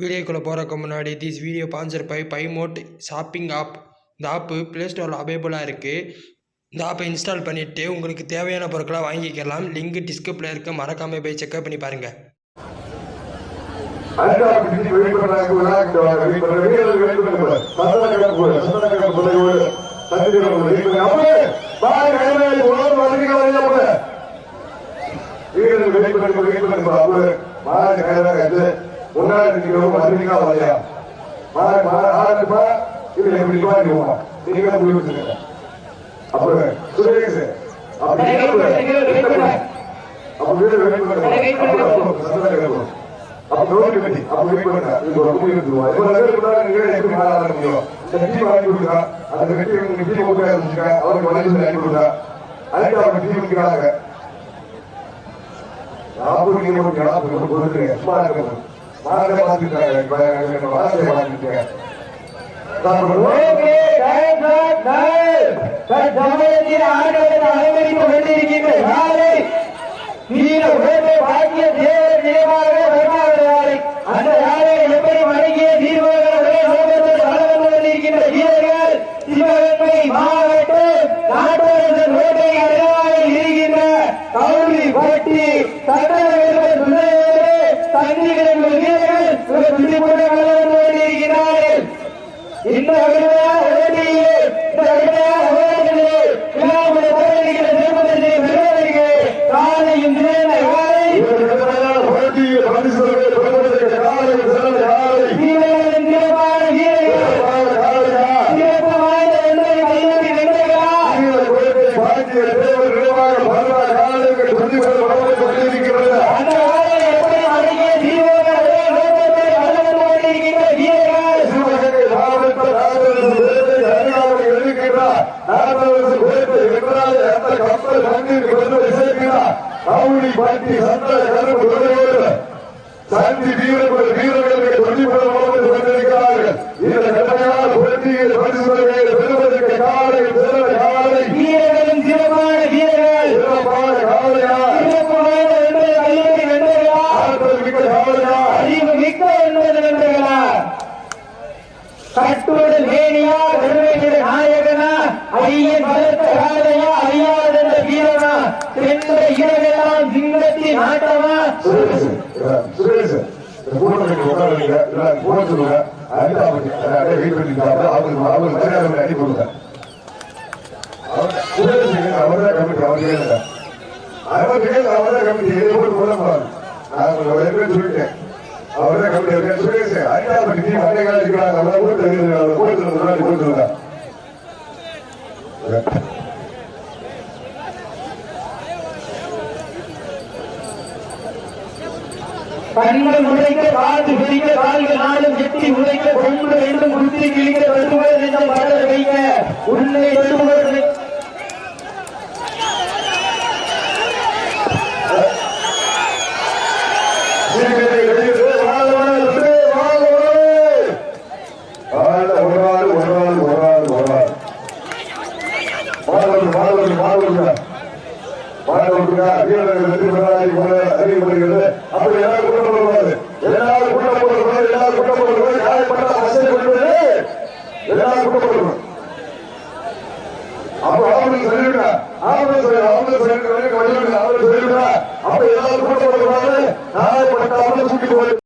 வீடியோக்குள்ளே போகிறதுக்கு முன்னாடி திஸ் வீடியோ ஸ்பான்சர் பை பைமோட் ஷாப்பிங் ஆப். இந்த ஆப்பு ப்ளே ஸ்டோரில் அவைலபிளாக இருக்குது. இந்த ஆப்பை இன்ஸ்டால் பண்ணிவிட்டு உங்களுக்கு தேவையான பொருட்களை வாங்கிக்கலாம். லிங்க் டிஸ்கிரிப்ஷனில் இருக்க, மறக்காமல் போய் செக்அப் பண்ணி பாருங்கள். முன்னாடி மதுரைக்கா வரலையா ஆறுப்பா இதுல எப்படி பாருவோம் நீங்க முடிவு அப்ப சுரேஷ் அப்ப நோட்டு கட்டி அப்ப வெயிட் பண்ணுங்க இது ஒரு முடிவு எப்படி மாற முடியும் டீ வாங்கி கொடுங்க அந்த கட்டி டீ போட்டு அவருக்கு வழி அனுப்பி கொடுங்க அதுக்கு அவங்க டீ வைக்கிறாங்க நாற்பது நீங்க கொடுக்குறீங்க சும்மா இருக்கணும் மாறவே மாத்திட்டாங்க அந்த யாரை எப்படி வழங்கிய வீரர்கள் சிவகங்கை மாவட்டம் நாட்டரசன் ரோட்டை அருகாமையில் இருக்கின்ற கவுரி பட்டி தண்ணீர்கள் வீரர்கள் இருக்கிறார்கள். இந்த காலையும் சந்தி வீரர்களுக்கு கொண்டிருக்கிறார்கள். இந்த கடையால் போட்டியில் பெறுவதற்கு காலை வீரர்களும் சிறப்பான வீரர்கள் அறிவு மிக்க கட்டுடல் வேணியா கருவேந்திர நாயகனா ஐயன் வளர்த்த காலையா அறியாத வீரனா சென்ற இரவெல்லாம் சிங்கத்தின் ஆட்டமா சுரேஷ் போன சொல்லுங்க அடி கொடுங்க அவர்தான் கமிட்டி அவர்தான் கமிட்டி நான் சொல்லிட்டேன் அவர்தான் கமிட்டி சுரேஷ் அடிப்பட்டி அதே காலம் கொடுத்துருங்க கண்கள் உழைக்க காது பிடிக்க கால்கள் நாளும் எட்டி உழைக்க கொண்டு ரெண்டும் குத்தி கிழிக்க வெட்டுவது வைக்க உன்னை வெட்டுவது